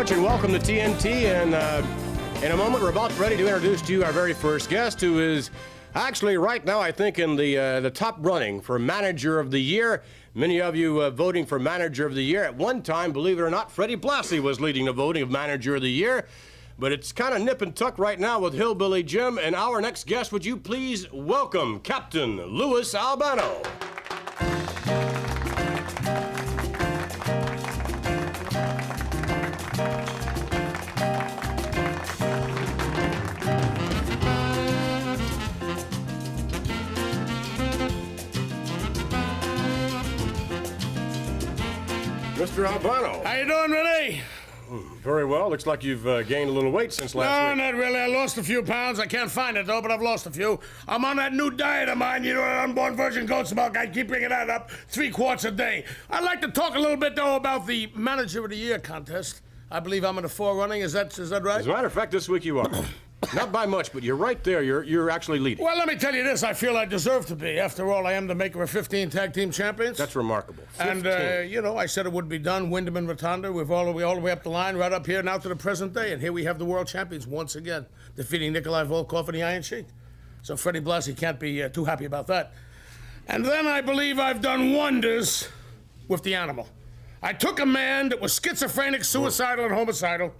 much, and welcome to TNT. And in a moment, we're about ready to introduce to you our very first guest, who is actually right now, I think, in the top running for Manager of the Year. Many of you voting for Manager of the Year. At one time, believe it or not, Freddie Blassie was leading the voting of Manager of the Year. But it's kind of nip and tuck right now with Hillbilly Jim. And our next guest, would you please welcome Captain Louis Albano. Mr. Albano. How you doing, Renee? Very well. Looks like you've gained a little weight since last week. No, not really. I lost a few pounds. I can't find it, though, but I've lost a few. I'm on that new diet of mine, you know, unborn virgin goat's milk. I keep bringing that up 3 quarts a day. I'd like to talk a little bit, though, about the Manager of the Year contest. I believe I'm in the forerunning. Is that right? As a matter of fact, this week you are. Not by much, but you're right there. You're actually leading. Well, let me tell you this. I feel I deserve to be. After all, I am the maker of 15 tag team champions. That's remarkable. 15. And, you know, I said it would be done. Wyndham and Rotunda. We've all the way up the line, right up here now to the present day. And here we have the world champions once again, defeating Nikolai Volkov and the Iron Sheik. So Freddie Blassie can't be too happy about that. And then I believe I've done wonders with the animal. I took a man that was schizophrenic, suicidal, and homicidal.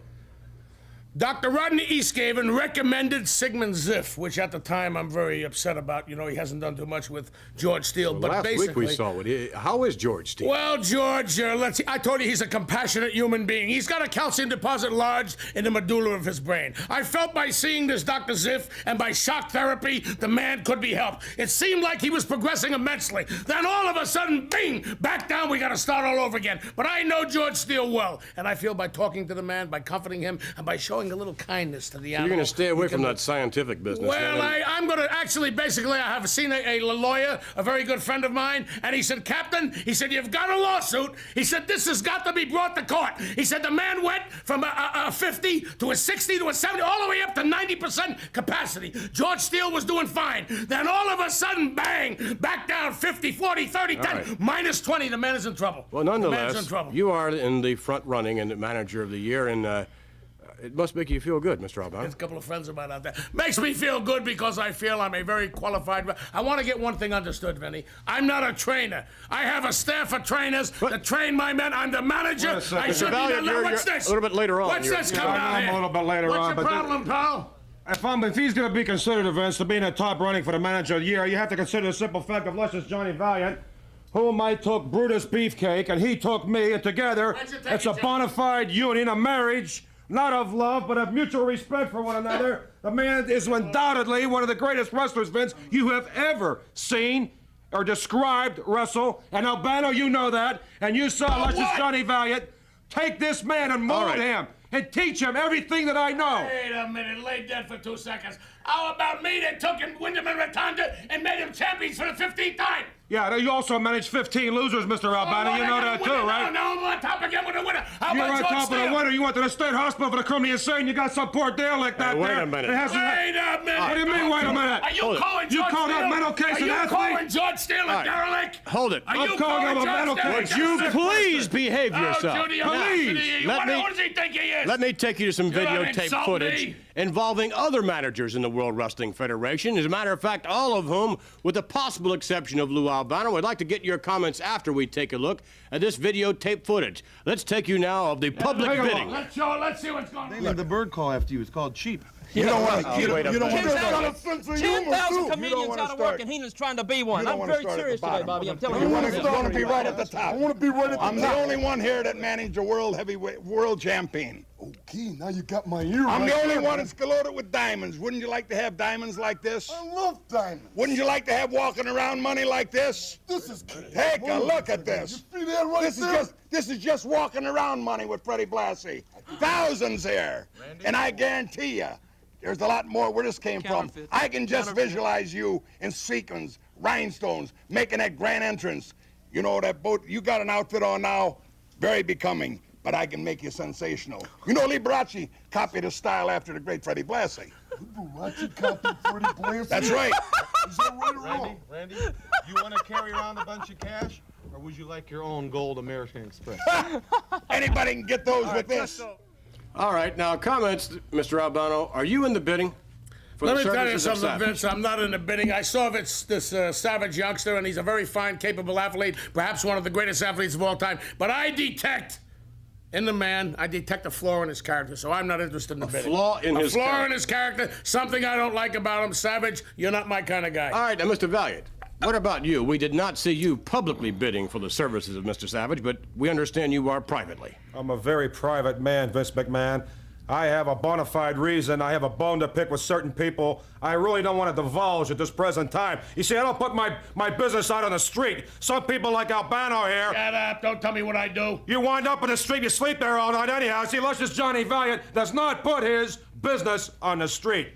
Dr. Rodney Easthaven recommended Sigmund Ziff, which at the time I'm very upset about. You know, he hasn't done too much with George Steele, well, but last basically... week we saw it. How is George Steele? Well, George, I told you he's a compassionate human being. He's got a calcium deposit lodged in the medulla of his brain. I felt by seeing this Dr. Ziff and by shock therapy, the man could be helped. It seemed like he was progressing immensely. Then all of a sudden, bing, back down, we gotta start all over again. But I know George Steele well, and I feel by talking to the man, by comforting him, and by showing a little kindness to the animal. You're going to stay away from that scientific business. Well, I'm going to actually, basically, I have seen a lawyer, a very good friend of mine, and he said, Captain, he said, you've got a lawsuit. He said, this has got to be brought to court. He said, the man went from a 50 to a 60 to a 70, all the way up to 90% capacity. George Steele was doing fine. Then all of a sudden, bang, back down 50, 40, 30, 10, right. Minus 20. The man is in trouble. Well, nonetheless, you are in the front running and the Manager of the Year, and it must make you feel good, Mr. Albano. There's a couple of friends of mine out there. Makes me feel good because I feel I'm a very qualified... I want to get one thing understood, Vinny. I'm not a trainer. I have a staff of trainers that train my men. I'm the manager. I should be... What's this? A little bit later on. What's this coming out here? A little bit later on. What's your problem, pal? If he's going to be considered, Vince, to be in the top running for the Manager of the Year, you have to consider the simple fact of Luscious Johnny Valiant, whom I took Brutus Beefcake, and he took me, and together, it's a bona fide union, a marriage... not of love, but of mutual respect for one another. The man is undoubtedly one of the greatest wrestlers, Vince, you have ever seen or described wrestle. And Albano, you know that. And you saw Luscious Johnny Valiant take this man and mold him and teach him everything that I know. Wait a minute, lay dead for 2 seconds. How about me that took him, Wyndham and Rotunda, and made him champions for the 15th time? Yeah, you also managed 15 losers, Mr. Albano. You know that too, right? No, I'm on top again with a winner. How You're about on top of the winner. You went to the state hospital for the criminally insane. You got some poor deal like that. Wait a minute. Wait a minute. What do you mean, wait a minute? Are you calling George Steele? You called that mental case an athlete? Are you calling George Steele a derelict? Hold it. I'm calling him a mental case. Would you please behave yourself? Please. What does he think he is? Let me take you to some videotape footage involving other managers in the World Wrestling Federation. As a matter of fact, all of whom, with the possible exception of Lou Albano, would like to get your comments after we take a look at this videotape footage. Let's take you now of the public bidding. Let's see what's going on. They named the bird call after you. It's called Cheap. You don't want to. You don't want to. 10,000 comedians out of work, and Heenan's trying to be one. I'm very serious today, Bobby. I'm telling you. You want to be right at the top. I want to be right at the top. I'm the only one here that managed the world champion. Okay, now you got my ear. I'm the only one that's loaded with diamonds. Wouldn't you like to have diamonds like this? I love diamonds. Wouldn't you like to have walking around money like this? This is Take a look at this. You see that right there? This is just walking around money with Freddie Blassie. Thousands here, and I guarantee you. There's a lot more where this came from. I can just visualize you in sequins, rhinestones, making that grand entrance. You know, that boat, you got an outfit on now, very becoming, but I can make you sensational. You know, Liberace copied his style after the great Freddie Blassie. Liberace copied Freddie Blassie? That's right. Is that right or wrong? Randy, you want to carry around a bunch of cash, or would you like your own gold American Express? Anybody can get those with this. All right, now comments, Mr. Albano. Are you in the bidding? For Let the me tell you services of something, Savage? Vince. I'm not in the bidding. I saw this Savage youngster, and he's a very fine, capable athlete, perhaps one of the greatest athletes of all time. But I detect in the man, I detect a flaw in his character, so I'm not interested in the bidding. Flaw in his flaw character. in his character, something I don't like about him. Savage, you're not my kind of guy. All right, now, Mr. Valiant, what about you? We did not see you publicly bidding for the services of Mr. Savage, but we understand you are privately. I'm a very private man, Vince McMahon. I have a bona fide reason. I have a bone to pick with certain people. I really don't want to divulge at this present time. You see, I don't put my business out on the street. Some people like Albano here. Shut up. Don't tell me what I do. You wind up in the street, you sleep there all night anyhow. See, Luscious Johnny Valiant does not put his business on the street.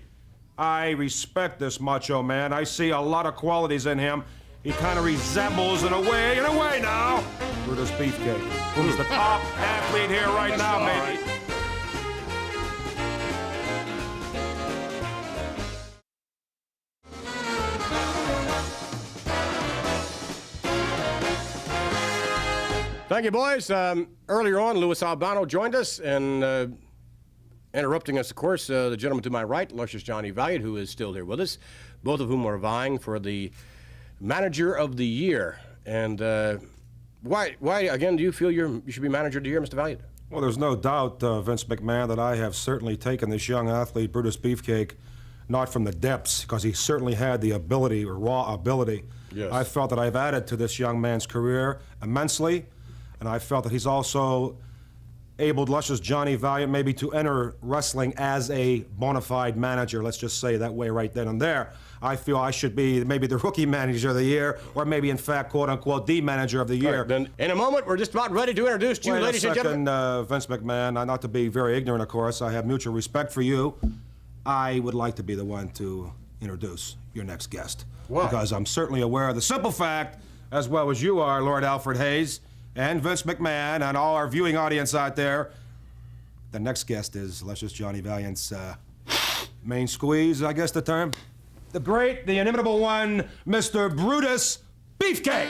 I respect this macho man. I see a lot of qualities in him. He kind of resembles, in a way now, Brutus Beefcake, who's the top athlete here right now, baby. Thank you, boys. Earlier on, Louis Albano joined us, and interrupting us, of course, the gentleman to my right, Luscious Johnny Valiant, who is still here with us, both of whom are vying for the Manager of the Year. And why again, do you feel you should be Manager of the Year, Mr. Valiant? Well, there's no doubt, Vince McMahon, that I have certainly taken this young athlete, Brutus Beefcake, not from the depths, because he certainly had the ability, or raw ability. Yes. I felt that I've added to this young man's career immensely, and I felt that he's also able, Luscious Johnny Valiant, maybe to enter wrestling as a bona fide manager, let's just say that way right then and there. I feel I should be maybe the Rookie Manager of the Year, or maybe, in fact, quote-unquote, the Manager of the Year. Right, then, in a moment, we're just about ready to introduce to you, Wait ladies a and second, gentlemen. Vince McMahon, not to be very ignorant, of course, I have mutual respect for you. I would like to be the one to introduce your next guest. Why? Because I'm certainly aware of the simple fact, as well as you are, Lord Alfred Hayes, and Vince McMahon, and all our viewing audience out there, the next guest is Luscious Johnny Valiant's main squeeze, I guess the term. The great, the inimitable one, Mr. Brutus Beefcake.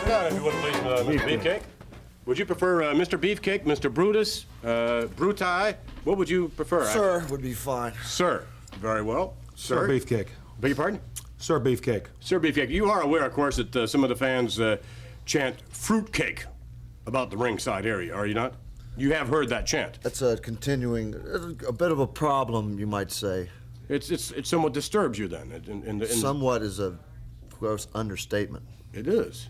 Sit down, if you would, please, Mr. Beefcake. Would you prefer Mr. Beefcake, Mr. Brutus, Brutai? What would you prefer? Sir would be fine. Sir. Very well. Sir Beefcake. Beg your pardon? Sir Beefcake. Sir Beefcake, you are aware, of course, that some of the fans chant fruitcake about the ringside area, are you not? You have heard that chant. That's a continuing, a bit of a problem, you might say. It somewhat disturbs you then. Somewhat is a gross understatement. It is.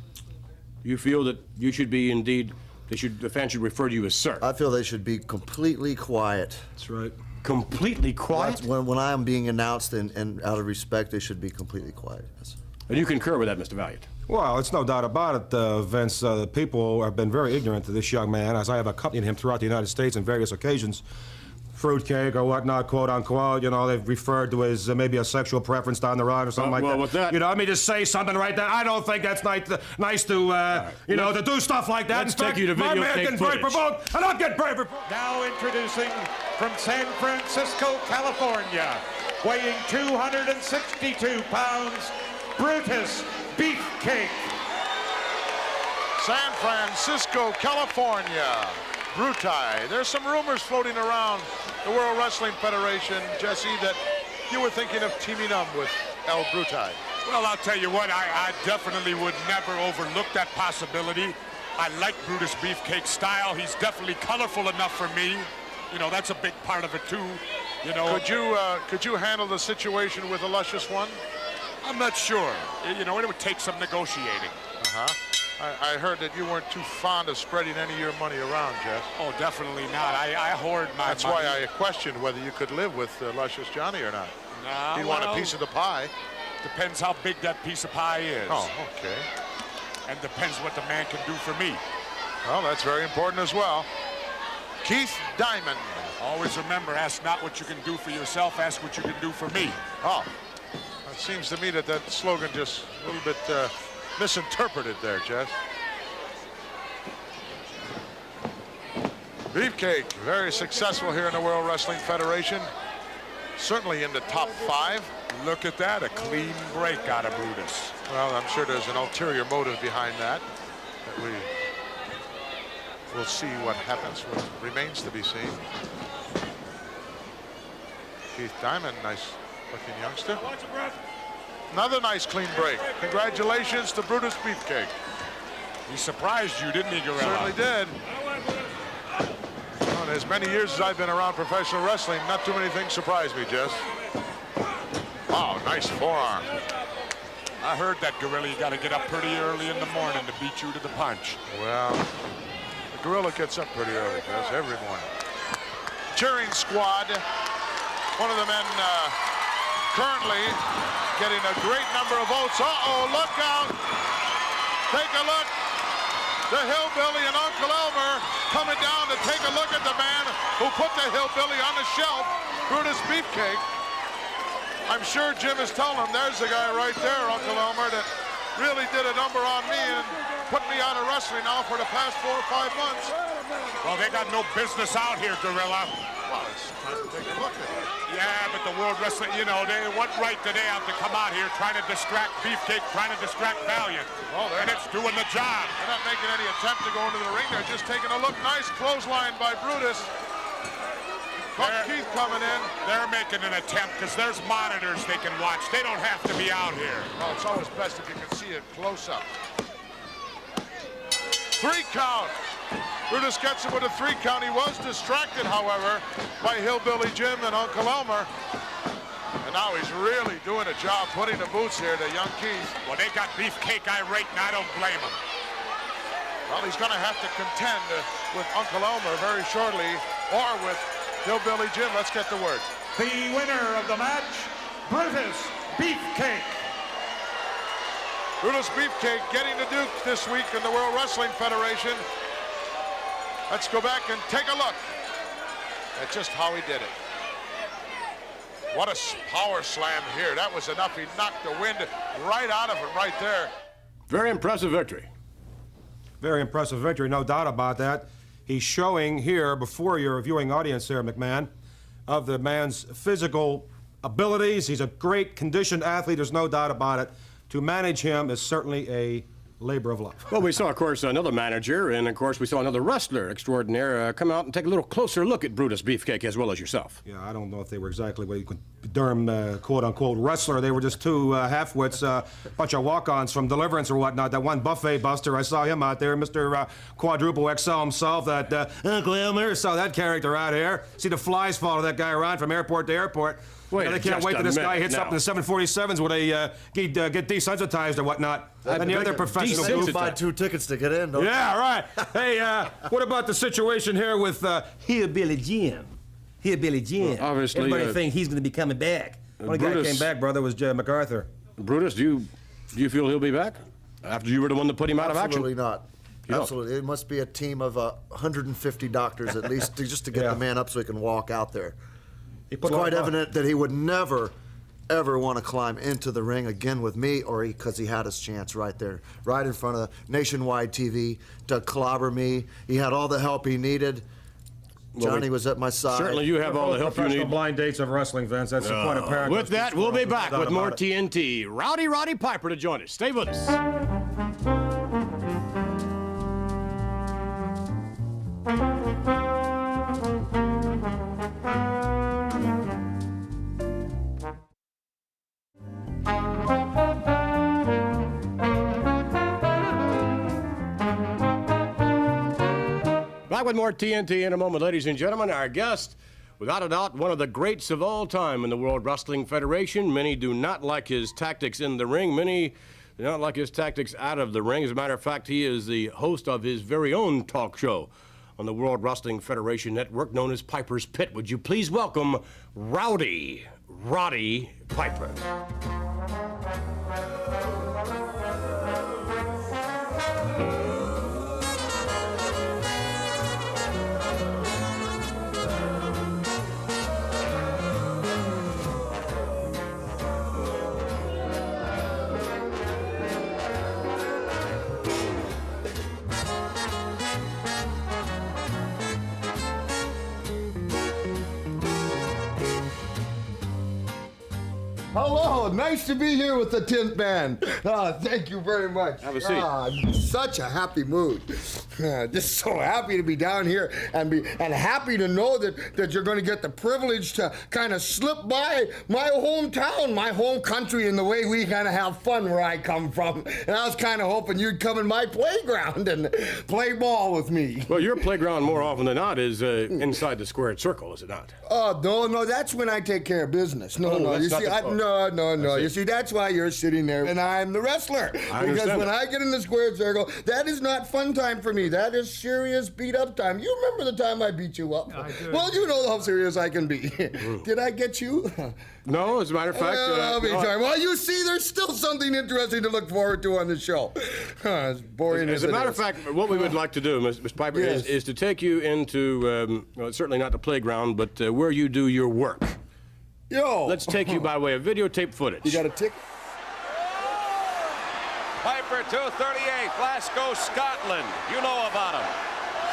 You feel that you should be indeed, the fans should refer to you as sir. I feel they should be completely quiet. That's right. Completely quiet? That's when I am being announced, and out of respect, they should be completely quiet. Yes. And you concur with that, Mr. Valiant? Well, it's no doubt about it, Vince. People have been very ignorant to this young man, as I have accompanied him throughout the United States on various occasions. Fruitcake or whatnot, quote unquote. You know, they've referred to as maybe a sexual preference down the road or something like well, that. with that, you know, let me just say something right there. I don't think that's nice to, you know, to do stuff like that. Let's In fact, take you to my man videotape getting very footage. provoked, and I'm getting very provoked. Now introducing from San Francisco, California, weighing 262 pounds, Brutus Beefcake. San Francisco, California. Brutai. There's some rumors floating around the World Wrestling Federation, Jesse, that you were thinking of teaming up with El Brutai. Well, I'll tell you what, I definitely would never overlook that possibility. I like Brutus Beefcake's style. He's definitely colorful enough for me. You know, that's a big part of it, too. You know, Could you handle the situation with the Luscious One? I'm not sure. You know, it would take some negotiating. Uh-huh. I heard that you weren't too fond of spreading any of your money around, Jess. Oh, definitely not. I hoard my That's money. why I questioned whether you could live with Luscious Johnny or not. No, You want a piece of the pie? Depends how big that piece of pie is. Oh, okay. And depends what the man can do for me. Well, that's very important as well. Keith Diamond. Always remember, ask not what you can do for yourself, ask what you can do for me. Oh, it seems to me that slogan just a little bit misinterpreted there, Jess. Beefcake, very successful here in the World Wrestling Federation. Certainly in the top 5. Look at that, a clean break out of Brutus. Well, I'm sure there's an ulterior motive behind that we will see what happens. What remains to be seen. Keith Diamond, nice looking youngster. Another nice clean break. Congratulations to Brutus Beefcake. He surprised you, didn't he, Gorilla? Certainly did. Well, in as many years as I've been around professional wrestling, not too many things surprise me, Jess. Wow, nice forearm. I heard that, Gorilla. You got to get up pretty early in the morning to beat you to the punch. Well, the Gorilla gets up pretty early, Jess, every morning. Cheering squad. One of the men currently getting a great number of votes. Uh-oh, look out. Take a look. The hillbilly and Uncle Elmer coming down to take a look at the man who put the hillbilly on the shelf, Brutus Beefcake. I'm sure Jim is telling him, there's the guy right there, Uncle Elmer, that really did a number on me and put me out of wrestling now for the past 4 or 5 months. Well, they got no business out here, Gorilla. Well, it's time to take a look at it. Yeah, but the World Wrestling, you know, what right do they have to come out here trying to distract Beefcake, trying to distract Valiant? Well, and it's doing the job. They're not making any attempt to go into the ring. They're just taking a look. Nice clothesline by Brutus. Keith coming in. They're making an attempt because there's monitors they can watch. They don't have to be out here. Well, it's always best if you can see it close up. 3 count. Brutus gets him with a 3 count. He was distracted, however, by Hillbilly Jim and Uncle Elmer. And now he's really doing a job putting the boots here to young Keith. Well, they got Beefcake irate, and I don't blame him. Well, he's going to have to contend with Uncle Elmer very shortly, or with Hillbilly Jim. Let's get the word. The winner of the match, Brutus Beefcake. Brutus Beefcake getting the Duke this week in the World Wrestling Federation. Let's go back and take a look at just how he did it. What a power slam here. That was enough. He knocked the wind right out of him right there. Very impressive victory. Very impressive victory, no doubt about that. He's showing here before your viewing audience there, McMahon, of the man's physical abilities. He's a great conditioned athlete, there's no doubt about it. To manage him is certainly a labor of love. Well, we saw, of course, another manager, and, of course, we saw another wrestler extraordinaire come out and take a little closer look at Brutus Beefcake as well as yourself. Yeah, I don't know if they were exactly what you could term quote-unquote wrestler. They were just 2 half-wits, bunch of walk-ons from Deliverance or whatnot. That one buffet buster, I saw him out there, Mr. Quadruple XL himself, that Uncle Elmer, saw that character out here. See the flies follow that guy around from airport to airport. Wait, they can't wait till this guy hits now. up in the 747s where they get desensitized or whatnot. And the other professionals You buy 2 tickets to get in, don't you? Yeah, right. Hey, what about the situation here with Hillbilly Jim? Hillbilly Jim. Well, obviously, everybody thinks he's going to be coming back. Only guy Brutus- came back, brother, was MacArthur. Brutus, do you feel he'll be back after you were the one that put him out of action? Absolutely not. You don't? Absolutely. It must be a team of 150 doctors at least just to get the man up so he can walk out there. It's quite evident that he would never, ever want to climb into the ring again with me, or because he had his chance right there, right in front of nationwide TV to clobber me. He had all the help he needed. Johnny was at my side. Certainly you have all the help you Professional need. blind dates of wrestling, Vince. That's the point of paragraph. With that, we'll be back with more TNT. Roddy Piper to join us. Stay with us. Back with more TNT in a moment, ladies and gentlemen. Our guest, without a doubt, one of the greats of all time in the World Wrestling Federation. Many do not like his tactics in the ring. Many do not like his tactics out of the ring. As a matter of fact, he is the host of his very own talk show on the World Wrestling Federation Network, known as Piper's Pit. Would you please welcome Roddy Piper. Hello, nice to be here with the Tint Band. Thank you very much. Have a seat. I'm such a happy mood. Just so happy to be down here and happy to know that you're going to get the privilege to kind of slip by my hometown, my home country, and the way we kind of have fun where I come from. And I was kind of hoping you'd come in my playground and play ball with me. Well, your playground more often than not is inside the squared circle, is it not? Oh, no, that's when I take care of business. No, that's you not see, the- You see, that's why you're sitting there and I'm the wrestler. Because when I get in the squared circle, that is not fun time for me. That is serious beat up time. You remember the time I beat you up? I do. Well, you know how serious I can be. Did I get you? No, as a matter of fact. Well, you see, there's still something interesting to look forward to on the show. As boring As a matter of fact, what we would like to do, Miss Piper, Yes. is to take you into, well, certainly not the playground, but where you do your work. Yo. Let's take you by way of videotape footage. You got a ticket? Piper 238, Glasgow, Scotland. You know about him.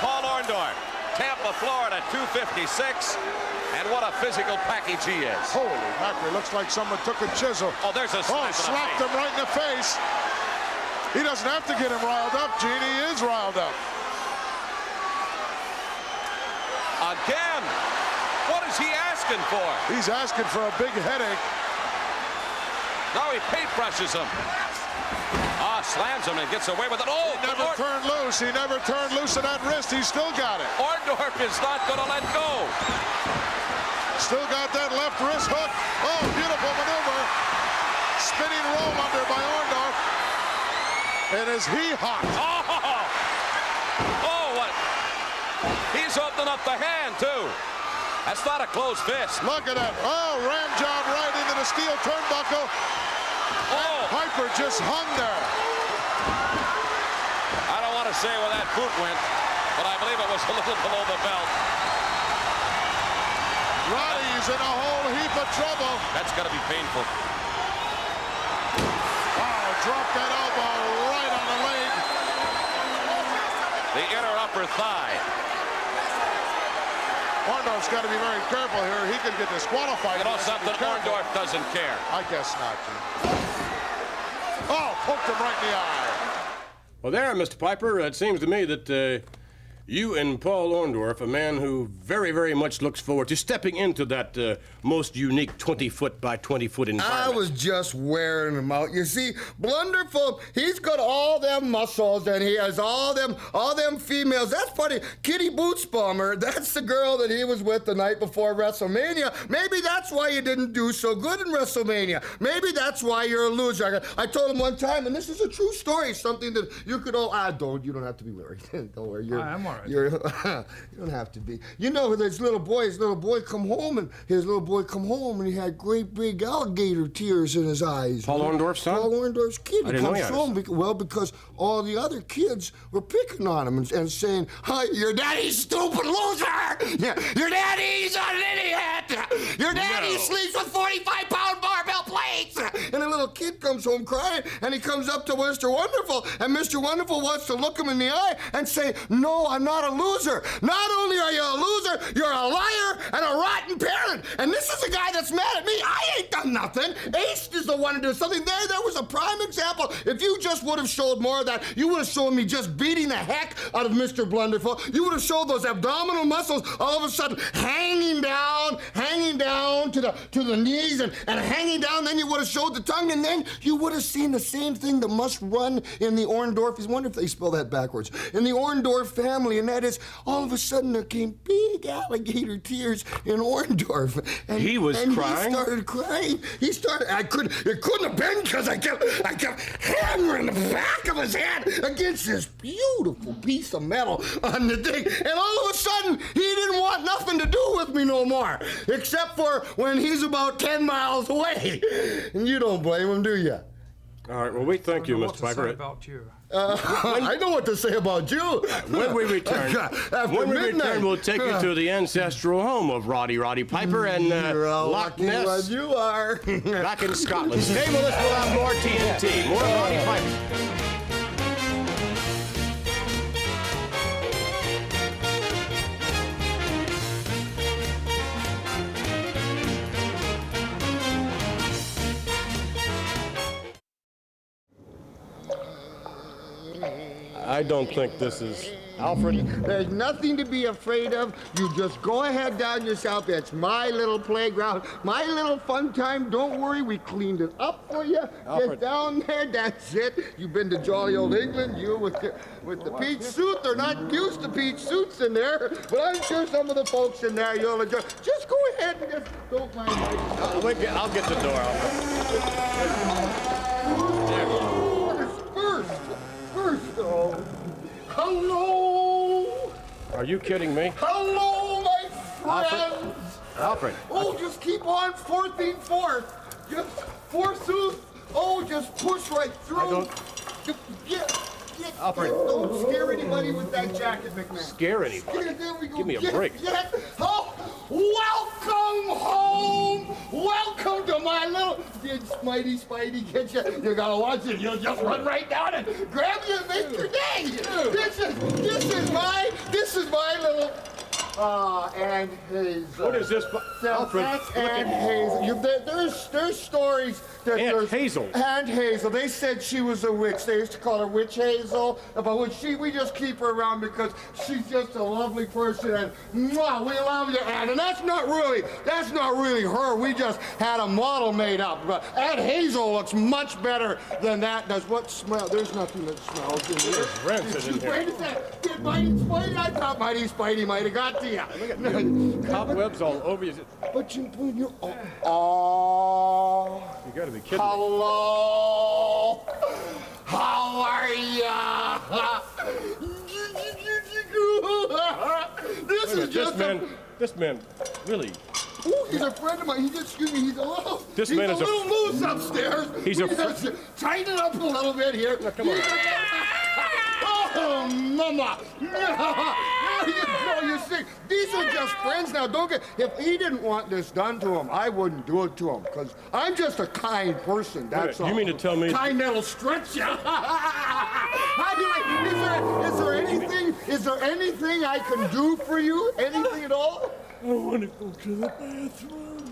Paul Orndorff, Tampa, Florida 256. And what a physical package he is. Holy mackerel, looks like someone took a chisel. Oh, there's a slap in the slapped face. him right in the face. He doesn't have to get him riled up, Gene. He is riled up. Again. What is he asking for? He's asking for a big headache. Now he paintbrushes him. Slams him and gets away with it. Oh, He never turned loose. He never turned loose of that wrist. He's still got it. Orndorff is not going to let go. Still got that left wrist hook. Oh, beautiful maneuver. Spinning roll under by Orndorff. And is he hot? Oh, what? He's opening up the hand, too. That's not a closed fist. Look at that. Oh, ram job right into the steel turnbuckle. Oh. Piper just hung there. I don't want to say where that boot went, but I believe it was a little below the belt. Roddy's in a whole heap of trouble. That's got to be painful. Oh, drop that elbow right on the leg. The inner upper thigh. Orndorff's got to be very careful here. He could get disqualified. You know something? Orndorff doesn't care. I guess not, Jim. Oh, poked him right in the eye. Well, there, Mr. Piper, it seems to me that you and Paul Orndorff, a man who very, very much looks forward to stepping into that most unique 20-foot by 20-foot environment. I was just wearing him out. You see, Blunderful, he's got all them muscles and he has all them females. That's funny. Kitty Boots Bomber, that's the girl that he was with the night before WrestleMania. Maybe that's why you didn't do so good in WrestleMania. Maybe that's why you're a loser. I told him one time, and this is a true story, something that you could all, you don't have to be worried. Don't worry. I'm all right. You don't have to be. You know, his little boy come home and he had great big alligator tears in his eyes. Paul Orndorff's son? Paul Orndorff's kid. I didn't know he had home because all the other kids were picking on him and saying, "Hi, your daddy's stupid loser! Yeah, your daddy's an idiot! Your daddy sleeps with 45-pound barbell plates!" And a little kid comes home crying, and he comes up to Mr. Wonderful, and Mr. Wonderful wants to look him in the eye and say, "No, I'm not a loser. Not only are you a loser, you're a liar and a rotten parent. And this is a guy that's mad at me. I ain't done nothing. Ace is the one to do something. There was a prime example. If you just would have showed more of that, you would have shown me just beating the heck out of Mr. Blunderful. You would have showed those abdominal muscles all of a sudden hanging down to the knees and hanging down. Then you would have showed the tongue, and then you would have seen the same thing that must run in the Orndorff. I wonder if they spell that backwards. In the Orndorff family, and that is all of a sudden there came big alligator tears in Orndorff. And he was crying? He started crying. It couldn't have been because I kept hammering the back of his head against this beautiful piece of metal on the thing. And all of a sudden, he didn't want nothing to do with me no more, except for when he's about 10 miles away. And you don't blame him, do you? All right, well, we thank you, Mr. Piper. About you. I know what to say about you. When we return, we'll take you to the ancestral home of Roddy Piper and Loch Ness. You are. Back in Scotland. Stay with us, we'll have more TNT, more Roddy Piper. I don't think this is... Alfred? There's nothing to be afraid of. You just go ahead down yourself. It's my little playground, my little fun time. Don't worry, we cleaned it up for you. Alfred. Get down there, that's it. You've been to jolly old England, you with the peach suit. They're not used to peach suits in there, but I'm sure some of the folks in there you'll enjoy. Just go ahead and just don't mind my... I'll get the door, Alfred. First, though. Hello! Are you kidding me? Hello, my friends! Alfred. Oh, just keep on forthing forth. Just forsooth. Oh, just push right through. Get. Alfred. Don't scare anybody with that jacket, McMahon. Scare anybody? There we go. Give me a break. Oh, welcome home. Welcome to my little... Did Spidey get you? You gotta watch it. You'll just run right down and grab you and make your day. This is my little... Aunt Hazel. What is this? Alfred, That's Aunt Hazel. There's stories that Aunt Hazel? Aunt Hazel. They said she was a witch. They used to call her Witch Hazel. But we just keep her around because she's just a lovely person, and mwah, we love you, Aunt. And that's not really her. We just had a model made up. But Aunt Hazel looks much better than that does. What smell? There's nothing that smells in here. There's rancid in here. Wait a second. Did Mighty Spidey? I thought Mighty Spidey might have got to you. Look at cobwebs all over you. But you're... You gotta be kidding me. Hello. How are ya? This man, really. Oh, he's a friend of mine. He's a little loose upstairs. He's tighten it up a little bit here. Now, come on. Oh, mama. You see, these are just friends now. If he didn't want this done to him, I wouldn't do it to him, because I'm just a kind person, that's all. You mean to tell me... Kind that'll stretch you. Is there anything I can do for you? Anything at all? I want to go to the bathroom.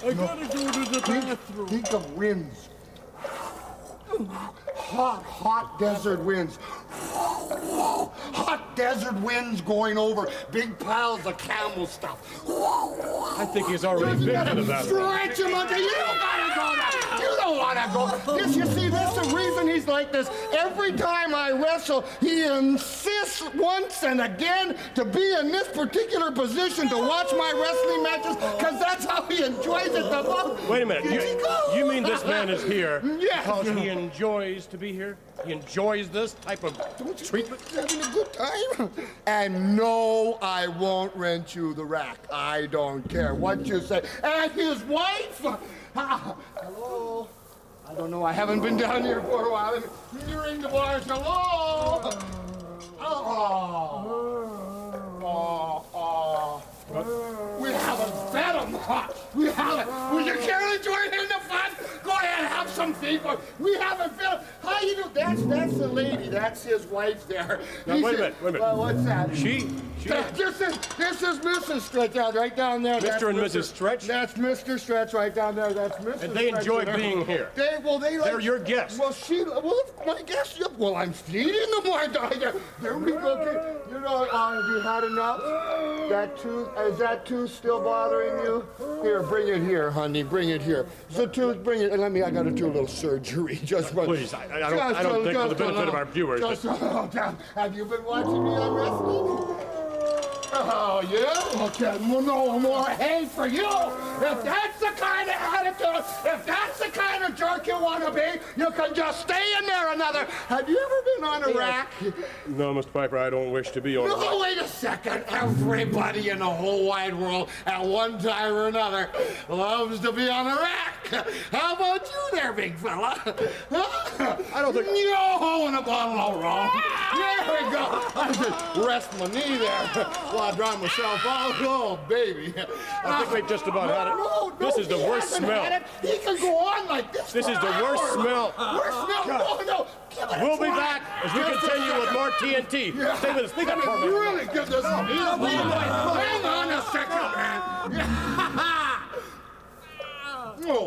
I gotta go to the bathroom. Think of winds. Hot desert winds. Hot desert winds going over big piles of camel stuff. I think he's already been to the bathroom. Stretch him until you don't gotta go now. You don't wanna go. You see, that's the reason he's like this. Every time I wrestle, he insists once and again to be in this particular position to watch my wrestling matches, because that's how he enjoys it the most. Wait a minute. You mean this man is here because he enjoys to be here? He enjoys this type of treatment? He's having a good time. And no, I won't rent you the rack. I don't care what you say. And his wife. Hello. I don't know. I haven't been down here for a while. You ring the bars. Hello. We haven't fed him. We haven't. Will you care to join in the fun? Go ahead, have some people. We haven't fed him. How you do? That's the lady. That's his wife there. Now, wait a minute. What's that? She. This is Mrs. Stretch out right down there. Mr. and Mrs. Stretch? That's Mr. Stretch right down there. That's Mrs. And they enjoy being here. They're your guests. My guests. Well, I'm feeding them more. There we go. You know, have you had enough? Is that tooth still bothering you? Here, bring it here, honey. Bring it here. The tooth, bring it. I got to do a little surgery. Please, I don't think for the benefit of our viewers. Have you been watching me on wrestling? Oh, yeah? Okay, no more hay for you. If that's the kind of attitude, if that's the kind of jerk you want to be, you can just stay in there another. Have you ever been on a rack? No, Mr. Piper, I don't wish to be on a rack. No, wait a second. Everybody in the whole wide world at one time or another loves to be on a rack. How about you there, big fella? I don't think... No, in a bottle all wrong. There we go. I just rest my knee there while I dry myself out. Oh, baby. I think we just about had it. This is the worst smell. He can go on like this. This is the worst smell. Worst smell? No. We'll be back as we continue with more TNT. Stay with us. Speak up for me. Really give this up. Hang on a second, man. Oh.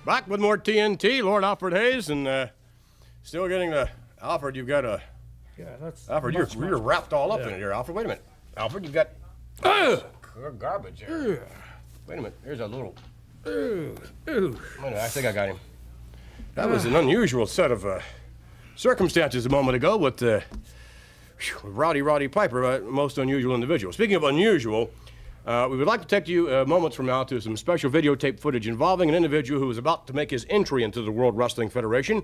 Back with more TNT, Lord Alfred Hayes, and still getting the... Alfred, you've got a... Yeah, that's... Alfred, you're wrapped all up in it here, Alfred. Wait a minute. Alfred, you've got... garbage here. Wait a minute. Here's a little... Wait a minute, I think I got him. That was an unusual set of circumstances a moment ago with Roddy Piper, a most unusual individual. Speaking of unusual... we would like to take you moments from now to some special videotape footage involving an individual who is about to make his entry into the World Wrestling Federation.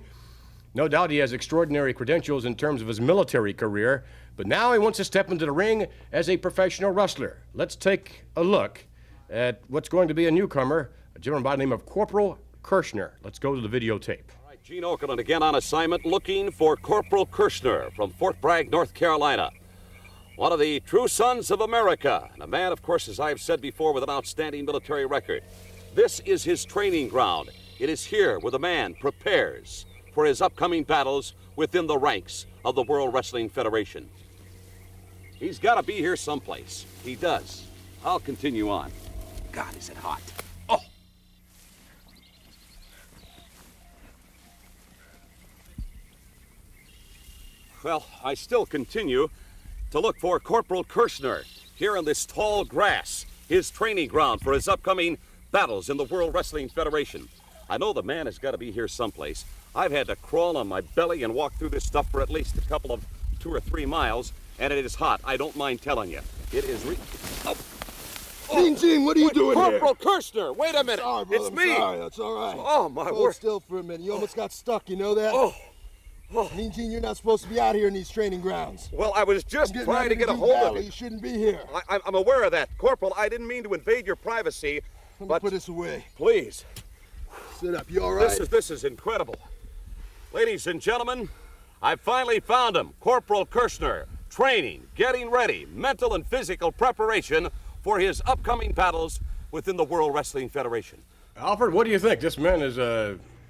No doubt he has extraordinary credentials in terms of his military career, but now he wants to step into the ring as a professional wrestler. Let's take a look at what's going to be a newcomer, a gentleman by the name of Corporal Kirshner. Let's go to the videotape. All right, Gene Okerlund again on assignment looking for Corporal Kirshner from Fort Bragg, North Carolina. One of the true sons of America, and a man, of course, as I have said before, with an outstanding military record. This is his training ground. It is here where the man prepares for his upcoming battles within the ranks of the World Wrestling Federation. He's got to be here someplace. He does. I'll continue on. God, is it hot. Oh! Well, I still continue to look for Corporal Kirshner here in this tall grass, his training ground for his upcoming battles in the World Wrestling Federation. I know the man has got to be here someplace. I've had to crawl on my belly and walk through this stuff for at least a couple of 2 or 3 miles, and it is hot. I don't mind telling you. It is Gene, what are you doing here? Corporal Kirshner, wait a minute. Sorry, brother, it's me. Sorry, that's all right. Oh, my word. Hold still for a minute. You almost got stuck, you know that? Mean Gene, you're not supposed to be out here in these training grounds. Well, I was just trying to get a hold of it. You shouldn't be here. I'm aware of that. Corporal, I didn't mean to invade your privacy, Let but... me put this away. Please. Sit up. You all right? This is incredible. Ladies and gentlemen, I finally found him. Corporal Kirshner, training, getting ready, mental and physical preparation for his upcoming battles within the World Wrestling Federation. Alfred, what do you think? This man is...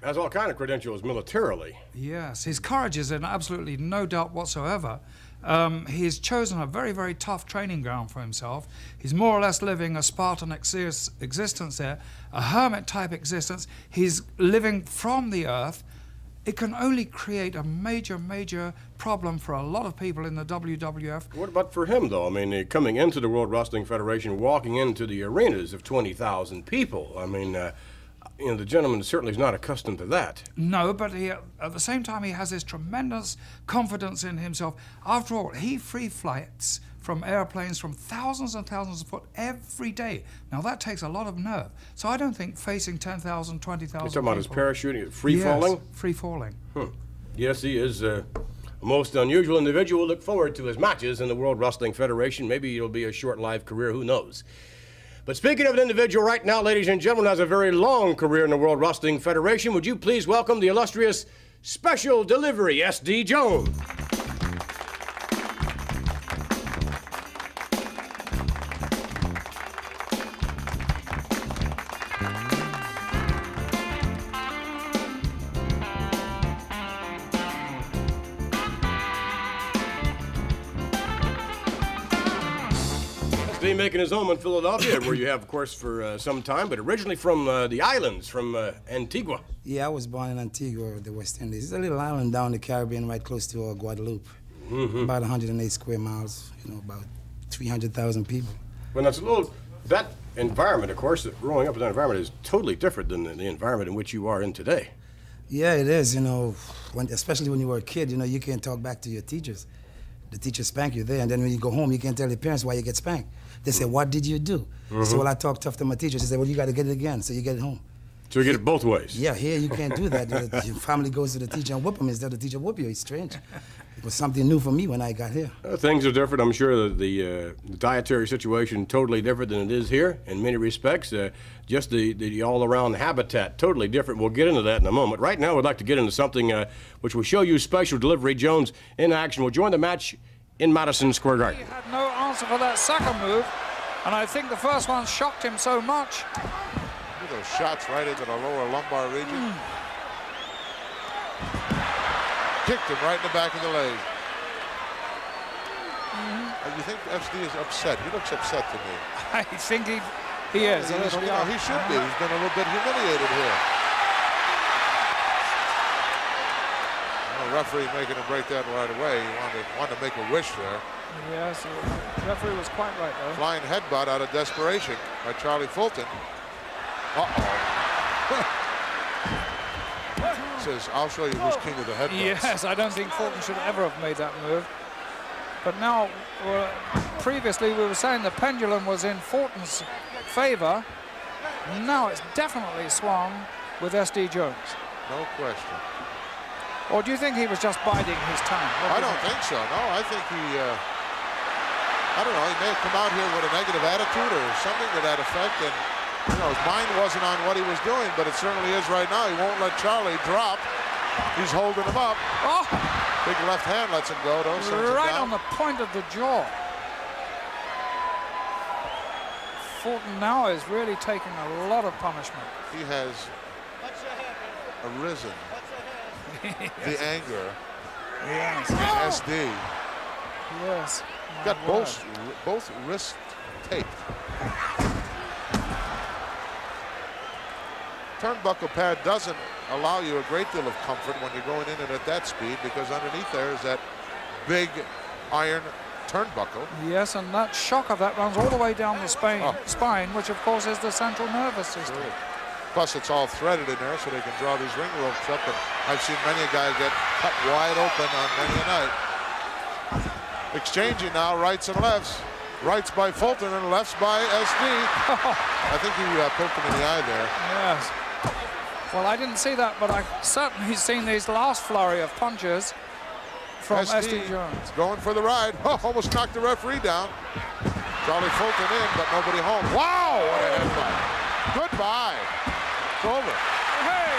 has all kind of credentials militarily. Yes, his courage is in absolutely no doubt whatsoever. He's chosen a very, very tough training ground for himself. He's more or less living a Spartan existence there, a hermit-type existence. He's living from the earth. It can only create a major, major problem for a lot of people in the WWF. What about for him, though? I mean, coming into the World Wrestling Federation, walking into the arenas of 20,000 people. I mean... you know, the gentleman certainly is not accustomed to that. No, but at the same time, he has this tremendous confidence in himself. After all, he free flights from airplanes from thousands and thousands of foot every day. Now, that takes a lot of nerve. So I don't think facing 10,000, 20,000 You're talking about his parachuting, free falling? Yes, free falling. Yes, he is a most unusual individual. Look forward to his matches in the World Wrestling Federation. Maybe it'll be a short-lived career, who knows? But speaking of an individual right now, ladies and gentlemen, has a very long career in the World Wrestling Federation, would you please welcome the illustrious Special Delivery S.D. Jones. Making his home in Philadelphia, where you have, of course, for some time, but originally from the islands, from Antigua. Yeah, I was born in Antigua, the West Indies. It's a little island down the Caribbean, right close to Guadeloupe. About 108 square miles, you know, about 300,000 people. Well, that's a little, that environment, of course, growing up in that environment is totally different than the environment in which you are in today. Yeah, it is, you know, especially when you were a kid, you know, you can't talk back to your teachers. The teachers spank you there, and then when you go home, you can't tell your parents why you get spanked. They say, what did you do? So, well, I talk tough to my teachers. They say, well, you got to get it again, so you get it home. So you get it both ways? Yeah, here you can't do that. Your family goes to the teacher and whoop them instead of the teacher whoop you. It's strange. It was something new for me when I got here. Things are different. I'm sure the dietary situation totally different than it is here in many respects. Just the all-around habitat, totally different. We'll get into that in a moment. Right now, we'd like to get into something which will show you Special Delivery Jones in action. We'll join the match in Madison Square Garden. He had no answer for that second move, and I think the first one shocked him so much. Look at those shots right into the lower lumbar region. Kicked him right in the back of the leg. You think FD is upset? He looks upset to me. I think he is. He should be. He's been a little bit humiliated here. referee making him break that right away. He wanted to make a wish there. Yes, the referee was quite right, though. Flying headbutt out of desperation by Charlie Fulton. Uh-oh. Says, I'll show you who's king of the headbutts. Yes, I don't think Fulton should ever have made that move. But now, previously we were saying the pendulum was in Fulton's favor. Now it's definitely swung with S.D. Jones. No question. Or do you think he was just biding his time? I don't think so. No, I think he, I don't know, he may have come out here with a negative attitude or something to that effect. And, you know, his mind wasn't on what he was doing, but it certainly is right now. He won't let Charlie drop. He's holding him up. Oh! Big left hand lets him go, though. Right on the point of the jaw. Fulton now is really taking a lot of punishment. He has arisen. The anger. Yes. SD. Yes. Got both wrists taped. Turnbuckle pad doesn't allow you a great deal of comfort when you're going in and at that speed, because underneath there is that big iron turnbuckle. Yes, and that shock of that runs all the way down the spine, which of course is the central nervous system. Sure. Plus it's all threaded in there so they can draw these ring ropes up, and I've seen many a guy get cut wide open on many a night. Exchanging now, rights and lefts. Rights by Fulton and lefts by SD. I think he poked him in the eye there. Yes. Well, I didn't see that, but I've certainly seen these last flurry of punches from SD Jones. Going for the ride. Oh, almost knocked the referee down. Charlie Fulton in, but nobody home. Wow, what a headbutt. Goodbye. It's over. Hey!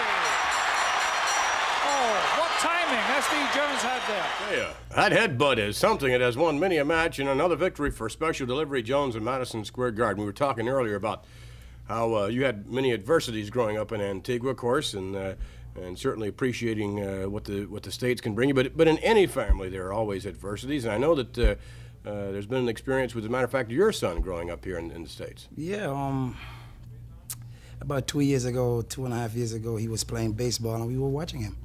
Oh, what timing SD Jones had there. Yeah, that headbutt is something. It has won many a match and another victory for Special Delivery Jones in Madison Square Garden. We were talking earlier about how you had many adversities growing up in Antigua, of course, and certainly appreciating what the states can bring you. But in any family, there are always adversities, and I know that there's been an experience with, as a matter of fact, your son growing up here in the States. Yeah, about 2 years ago, 2.5 years ago, he was playing baseball, and we were watching him.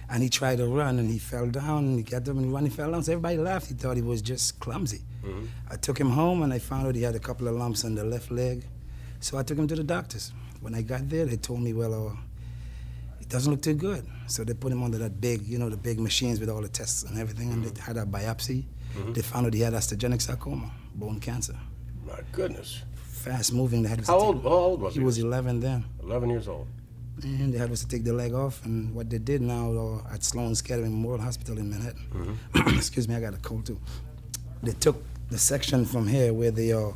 And he tried to run, and he fell down, and he got up and run, he fell down. So everybody laughed. He thought he was just clumsy. Mm-hmm. I took him home, and I found out he had a couple of lumps on the left leg. So I took him to the doctors. When I got there, they told me, well, it doesn't look too good. So they put him under that big, you know, the big machines with all the tests and everything, and they had a biopsy. Mm-hmm. They found out he had osteogenic sarcoma, bone cancer. My goodness. Fast moving. They had How old was he? He was 11 then. 11 years old. And they had us to take the leg off, and what they did now at Sloan Kettering Memorial Hospital in Manhattan, excuse me, I got a cold too. They took the section from here where the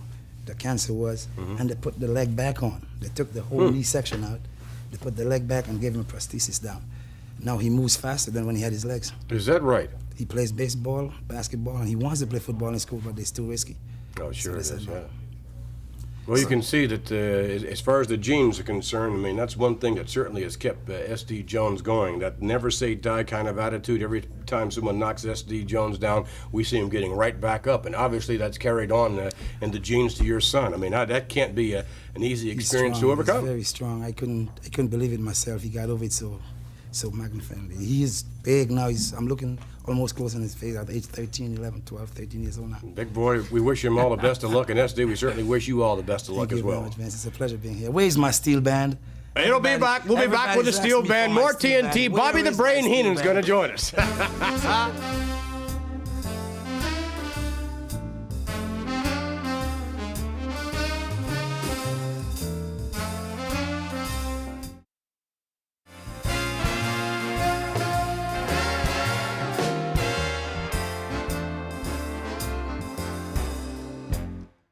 cancer was, and they put the leg back on. They took the whole knee section out, they put the leg back and gave him a prosthesis down. Now he moves faster than when he had his legs. Is that right? He plays baseball, basketball, and he wants to play football in school, but they're too risky. Oh, sure So it is, no. yeah. Well, you can see that as far as the genes are concerned, I mean, that's one thing that certainly has kept S.D. Jones going, that never say die kind of attitude. Every time someone knocks S.D. Jones down, we see him getting right back up. And obviously that's carried on in the genes to your son. I mean, that can't be an easy experience to overcome. He's very strong. I couldn't believe it myself. He got over it so magnificently. He is big now. I'm looking almost close on his face at age 13, 11, 12, 13 years old now. Big boy, we wish him all the best of luck. And SD, we certainly wish you all the best of luck as well. Thank you very much, Vince. It's a pleasure being here. Where's my steel band? It'll be back. We'll be back with the steel band. More TNT. Bobby the Brain Heenan's going to join us.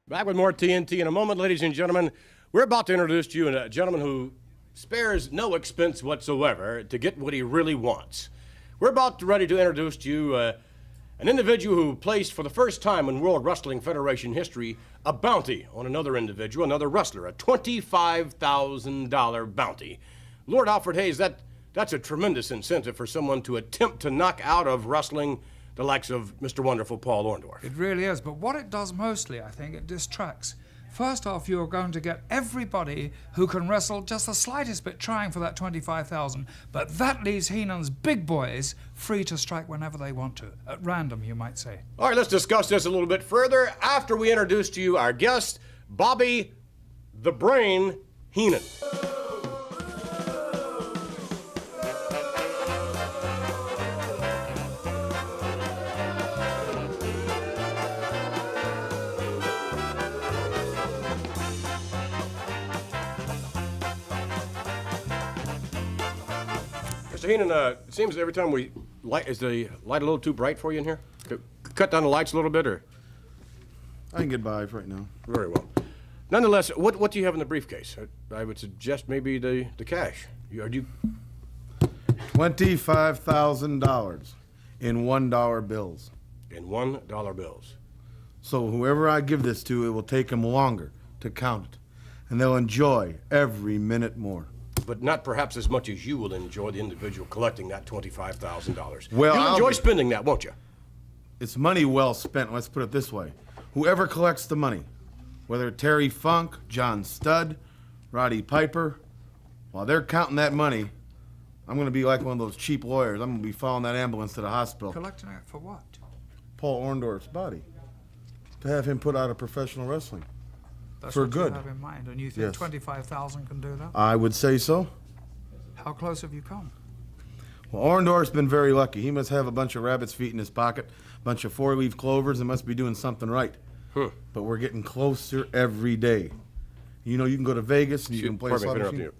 Back with more TNT in a moment, ladies and gentlemen. We're about to introduce to you a gentleman who spares no expense whatsoever to get what he really wants. We're about ready to introduce to you an individual who placed for the first time in World Wrestling Federation history a bounty on another individual, another wrestler, a $25,000 bounty. Lord Alfred Hayes, that's a tremendous incentive for someone to attempt to knock out of wrestling the likes of Mr. Wonderful Paul Orndorff. It really is, but what it does mostly, I think, it distracts First off, you are going to get everybody who can wrestle just the slightest bit trying for that 25,000, but that leaves Heenan's big boys free to strike whenever they want to. At random, you might say. All right, let's discuss this a little bit further after we introduce to you our guest, Bobby the Brain Heenan. Mr. Heenan, it seems every time we light, is the light a little too bright for you in here? Cut down the lights a little bit, or? I can get by for right now. Very well. Nonetheless, what do you have in the briefcase? I would suggest maybe the cash. $25,000 in $1 bills. In $1 bills. So whoever I give this to, it will take them longer to count it, and they'll enjoy every minute more. But not perhaps as much as you will enjoy the individual collecting that $25,000. Well, you'll enjoy spending that, won't you? It's money well spent, let's put it this way. Whoever collects the money, whether Terry Funk, John Studd, Roddy Piper, while they're counting that money, I'm going to be like one of those cheap lawyers. I'm going to be following that ambulance to the hospital. Collecting it for what? Paul Orndorff's body. To have him put out of professional wrestling. That's for what good. You have in mind, and you think Yes. 25,000 can do that? I would say so. How close have you come? Well, Orndorff's been very lucky. He must have a bunch of rabbit's feet in his pocket, a bunch of four-leaf clovers, and must be doing something right. But we're getting closer every day. You know, you can go to Vegas and you can play a slot machine.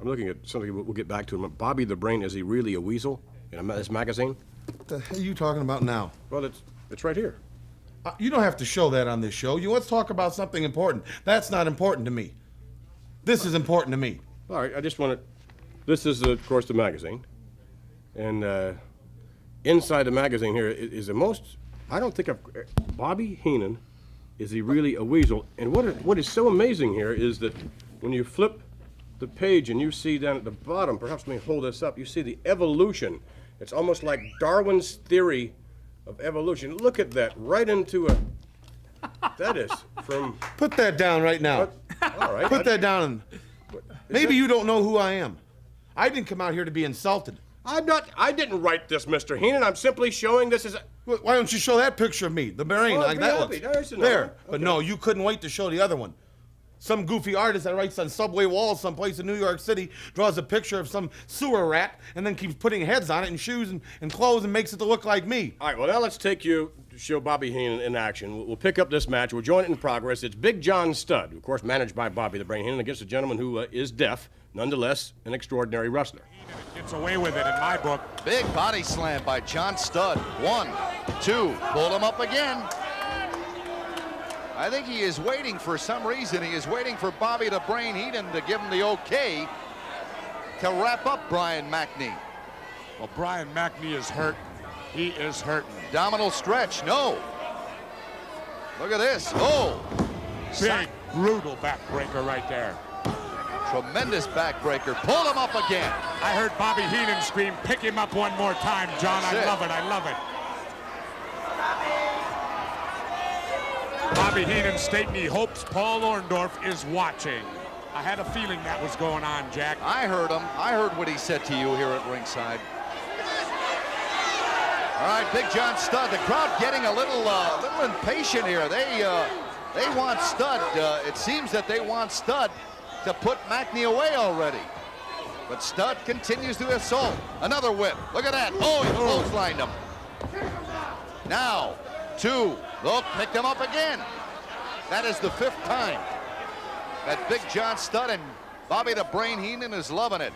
I'm looking at something we'll get back to. Bobby the Brain, is he really a weasel in this magazine? What the hell are you talking about now? Well, it's right here. You don't have to show that on this show. Let's talk about something important. That's not important to me. This is important to me. All right, I just want to... This is, of course, the magazine. And inside the magazine here is the most... I don't think I've... Bobby Heenan, is he really a weasel? And what is so amazing here is that when you flip the page and you see down at the bottom, perhaps let me hold this up, you see the evolution. It's almost like Darwin's theory of evolution. Look at that, right into a... That is from... Put that down right now. All right. Put that down. Maybe you don't know who I am. I didn't come out here to be insulted. I didn't write this, Mr. Heenan. I'm simply showing this as a... Why don't you show that picture of me, the brain, like that one? There. Okay. But no, you couldn't wait to show the other one. Some goofy artist that writes on subway walls someplace in New York City draws a picture of some sewer rat and then keeps putting heads on it and shoes and clothes and makes it to look like me. All right, well, now let's take you to show Bobby Heenan in action. We'll pick up this match. We'll join it in progress. It's Big John Studd, of course, managed by Bobby the Brain Heenan, against a gentleman who is deaf, nonetheless an extraordinary wrestler. Gets away with it in my book. Big body slam by John Studd. 1, 2, pulled him up again. I think he is waiting for some reason. He is waiting for Bobby the Brain Heenan to give him the okay to wrap up Brian McNee. Well, Brian McNee is hurt. He is hurting. Abdominal stretch, no. Look at this, oh. Big, brutal backbreaker right there. Tremendous backbreaker, pulled him up again. I heard Bobby Heenan scream, pick him up one more time, John. I love it, I love it. Bobby Heenan stating he hopes Paul Orndorff is watching. I had a feeling that was going on, Jack. I heard him. I heard what he said to you here at ringside. All right, Big John Studd. The crowd getting a little impatient here. They want Studd. It seems that they want Studd to put McNee away already. But Studd continues to assault. Another whip. Look at that. Oh, he clotheslined him. Now, 2. Look, picked him up again. That is the 5th time that Big John Studd and Bobby the Brain Heenan is loving it.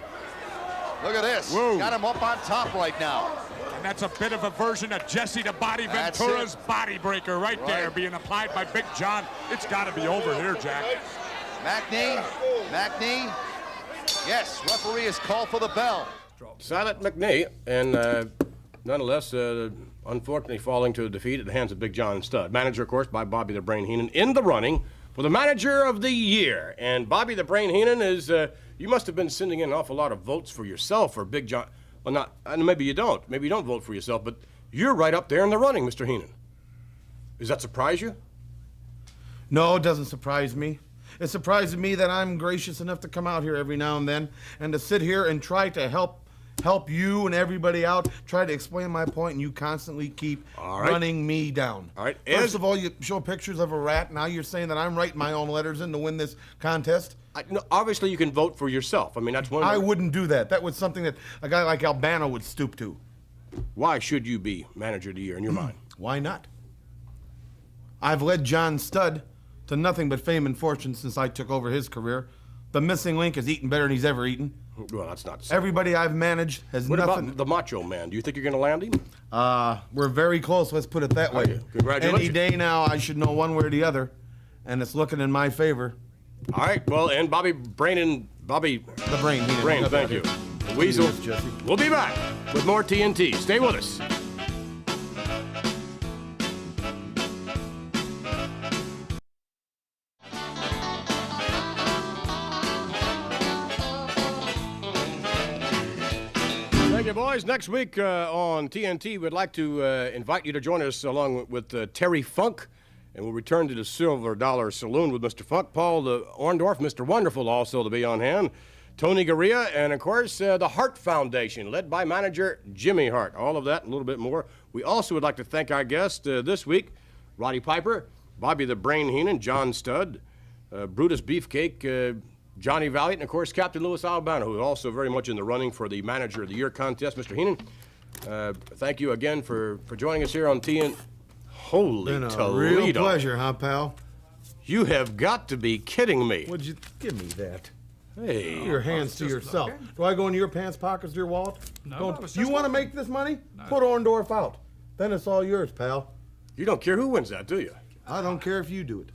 Look at this. Whoa. Got him up on top right now. And that's a bit of a version of Jesse the Body Ventura's body breaker right there being applied by Big John. It's got to be over here, Jack. McNee. Yes, referee has called for the bell. Silent McNee, and nonetheless, unfortunately falling to a defeat at the hands of Big John Studd. Manager, of course, by Bobby the Brain Heenan, in the running for the Manager of the Year. And Bobby the Brain Heenan is, you must have been sending in an awful lot of votes for yourself for Big John. Well, not, maybe you don't. Maybe you don't vote for yourself, but you're right up there in the running, Mr. Heenan. Does that surprise you? No, it doesn't surprise me. It surprises me that I'm gracious enough to come out here every now and then and to sit here and try to help you and everybody out, try to explain my point, and you constantly keep running me down. All right. First of all, you show pictures of a rat. Now you're saying that I'm writing my own letters in to win this contest. No, obviously, you can vote for yourself. I mean, that's one of I wouldn't do that. That was something that a guy like Albano would stoop to. Why should you be manager of the year in your mind? Why not? I've led John Studd to nothing but fame and fortune since I took over his career. The missing link has eaten better than he's ever eaten. Well, that's not. Everybody I've managed has what nothing. About the Macho Man? Do you think you're going to land him? We're very close. Let's put it that way. Congratulations. Any day now, I should know one way or the other, and it's looking in my favor. All right. Well, and Bobby Brain and Bobby. The Brain. Thank you. Weasel. We'll be back with more TNT. Stay with us. Thank you, boys. Next week on TNT, we'd like to invite you to join us along with Terry Funk, and we'll return to the Silver Dollar Saloon with Mr. Funk, Paul Orndorff, Mr. Wonderful also to be on hand, Tony Garea, and, of course, the Hart Foundation, led by manager Jimmy Hart. All of that and a little bit more. We also would like to thank our guests this week, Roddy Piper, Bobby the Brain Heenan, John Studd, Brutus Beefcake, Johnny Valiant, and, of course, Captain Louis Albano, who is also very much in the running for the Manager of the Year contest. Mr. Heenan, thank you again for joining us here on TNT. Holy Been a Toledo. real pleasure, huh, pal? You have got to be kidding me. Would you give me that? Hey. Your hands to yourself. Okay. Do I go into your pants pockets, your wallet? No, I was You just want to looking. make this money? No. Put Orndorff out. Then it's all yours, pal. You don't care who wins that, do you? I don't care if you do it.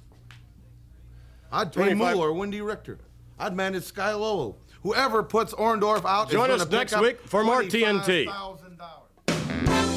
I'd pay 25 Moole or Wendy Richter. I'd manage Sky Lolo. Whoever puts Orndorff out Join is us gonna next pick up week for more TNT. $25,000.